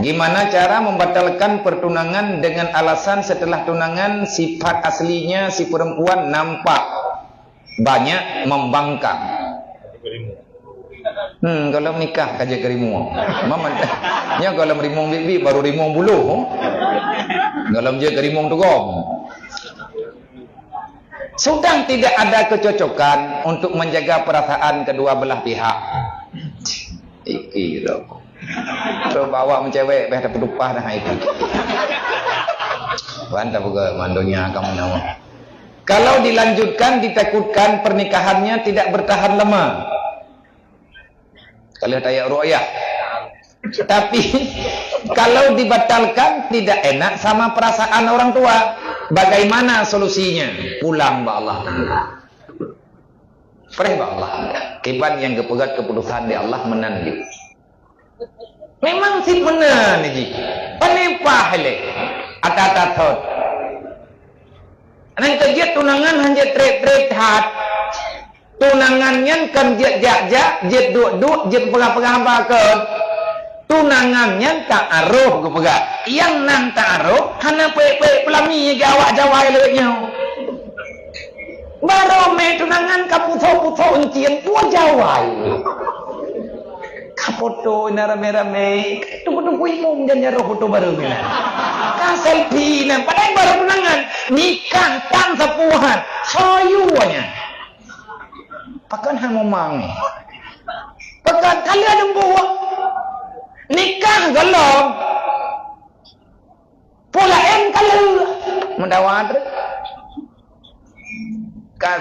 Gimana cara membatalkan pertunangan dengan alasan setelah tunangan sifat aslinya si perempuan nampak banyak membangkang. Kalau nikah kaja kerimu. Mamanya kalau merimung bibi baru rimung bulu. Kalau dia kerimung tegom. Sudah tidak ada kecocokan untuk menjaga perasaan kedua belah pihak. Iki gitu. So bawa mencewek beh dapat upah dah iki. Bantah juga mandonya kamu nama. Kalau dilanjutkan ditakutkan pernikahannya tidak bertahan lama. Kalau tayak ru'yah. Tapi kalau dibatalkan tidak enak sama perasaan orang tua. Bagaimana solusinya? Pulang ba Allah. Perih ba Allah. Kiban yang kepegat keputusan di Allah menanti. Memang si benar ni. Penipah le. Atatat. Nang kerja tunangan hanya trek-trek hat. Tunangannya kan jak-jak, jet duk-duk, jet pegang-pegang bakal. Tunangannya tak aruh ke pegang. Yang nang tak aruh, hana pek-pek pelami ke awak-jawai lewatnya. Baru me tunangan kaputo-puto encien, dua jawai. Kapoto na rame-rame, tunggu-tunggu imum dan nyaruh foto baru mina. Selfie na, padahal baru tunangan, nikah tan sepuhan, soyuanya. Pakan hang memang. Pakan kali ada buah. Nikah galong. Pula kalau mendawat.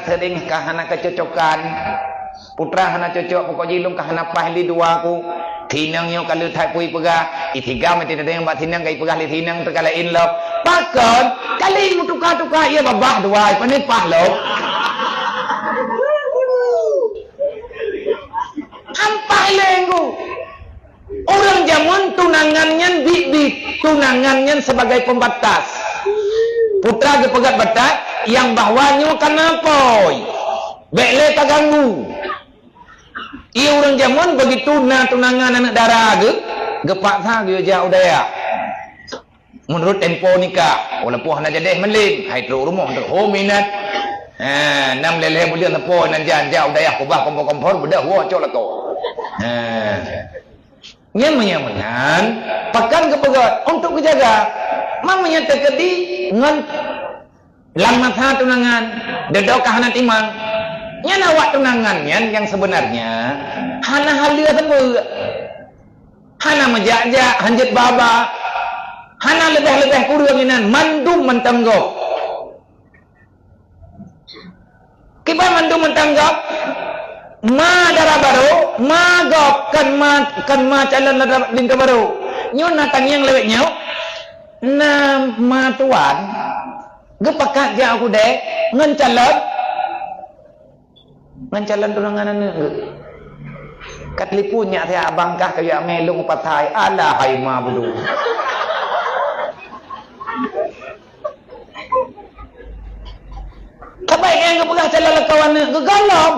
Sering kahana kecocokan. Putra hana cocok pokok jilung kahana pahli dua aku. Tinang yo kalau thai pui pegah. Itiga mesti ada yang buat tinang kai pegah li tinang terkala inlok. Pakan kali mutukar-tukar ia babah dua penipah lo. Hampai lenggu. Orang zaman tunangannya bibit, tunangannya sebagai pembatas. Putra kepegat batas yang bahwanya kenapa? Bekle kaganggu. Ia orang zaman begitu tunangan anak darah gepak sah dia jauh daya. Menurut tempo nikah, walaupun hana jadi melin, hai teruk rumah ter minat. Nam leleh boleh tempo nan jauh daya kubah kompor bedah wa cok lako. Nyaman-nyaman pakan kepegat untuk kejaga mamanya terkedi ngan lama tha tunangan dedok kahana timang nyana wak tunangannya yang sebenarnya hana halia tembe hana menjajak hanjit baba hana lebih-lebih kurunginan mandum mentanggap kibar mandum mentanggap ma darah baru, ma gop kan ma calon lingkar baru. Nyo natang yang lewat nyo, na ma tuan, gepakat dia aku dek, ngan calon tunangan ane. Kat lipunya saya abangkah kayak melung patai, alah hai ma bulu. Kabai yang gepegah calon lekawan gegalom.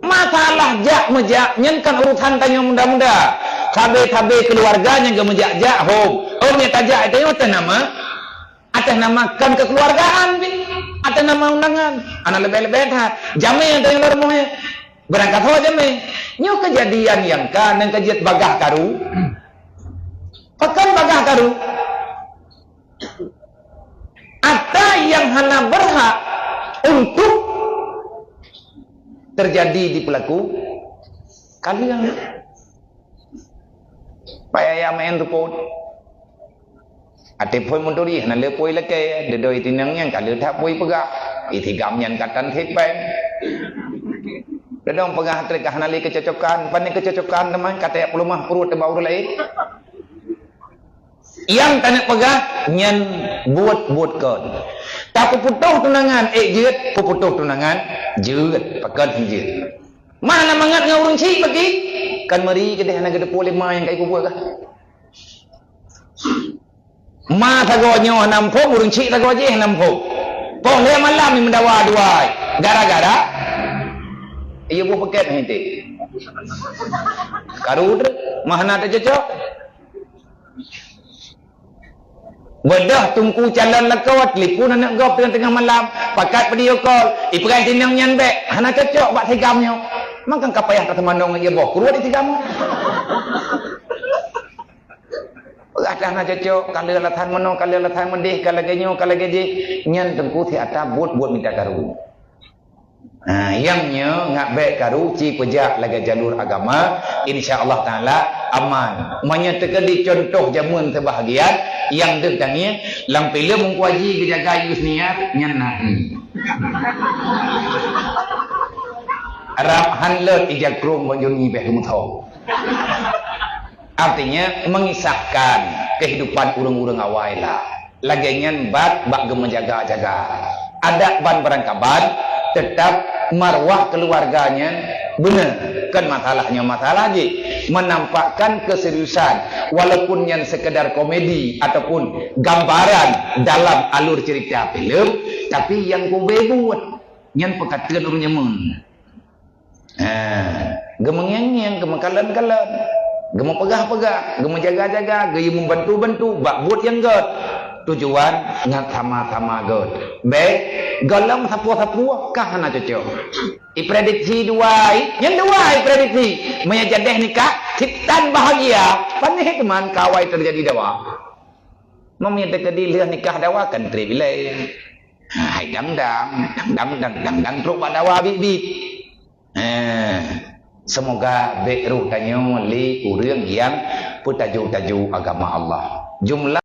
Masalah jak mejak nyenkan urusan tanya muda-muda. Tabe-tabe keluarganya ke mejak-jak home. Oh ni tajak itu atas nama kan kekeluargaan bi. Atas nama undangan. Anak lebih-lebih dah. Jame yang tanya luar mohe. Berangkat ho jame. Nyo kejadian yang kan yang kejadian bagah karu. Pekan bagah karu. Ada yang hana berhak untuk terjadi di pelaku kalian payah main tu pun ate poi munduri na le poi leke de doi tinang yang kali tak poi pegah iti gam yang katan thepeng de dong pegah trek kahna le kecocokan pani kecocokan teman kata pelumah perut tebau lain yang tanak pegah nyen buat kon tak putuh tunangan jeut putuh tunangan jeut pakat jeut mana mangat ngau urang cik bagi kan mari kedeh na gede pole ma yang kai ku buat kah ma tagonyo nampo urang cik tago je nampo pong le malam ni mendawa duai gara-gara ia bu paket hente Karu tu, mana ada cocok? Bedah tungku calon lekau, telefon anak kau tengah-tengah malam, pakat video call, iperai tinang nyan bek, hana cocok bak tigamnya. Makan kapayah kata manong dia bawa keluar di tigamu. Ada hana cocok, kalau latan manong, kalau latan mendih, kalau genyo, kalau geje, nyan tungku ti atas buat minta karu. Yangnya ngak baik karu ci pejak lagi jalur agama, insya-Allah taala aman. Menyatakan di contoh jamuan terbahagian yang tentangnya lampila mengkuaji kejaga yus niat nyanai. Arab hanlet ijak krum bonjoni beh kumutau. Artinya mengisahkan kehidupan urang-urang awal lah. Lagi nyan bak menjaga-jaga. Ada ban barangkaban tetap marwah keluarganya benar kan masalahnya masalah je menampakkan keseriusan walaupun yang sekedar komedi ataupun gambaran dalam alur cerita film tapi yang kau buat yang pekatan orang nyaman gemeng-yang gemeng-kalan-kalan gemeng pegah-pegah gemeng jaga-jaga gaya membantu-bantu bak buat yang god tujuan ngat sama-sama god baik galam sapu-sapu kah nak cocok prediksi dua yang dua prediksi menyajadeh nikah ciptaan bahagia panih teman kawai terjadi dawa meminta kedilih nikah dawa kan tribilai hai dang truk dawa bibit semoga beru tanyo li urang yang putaju agama Allah jumlah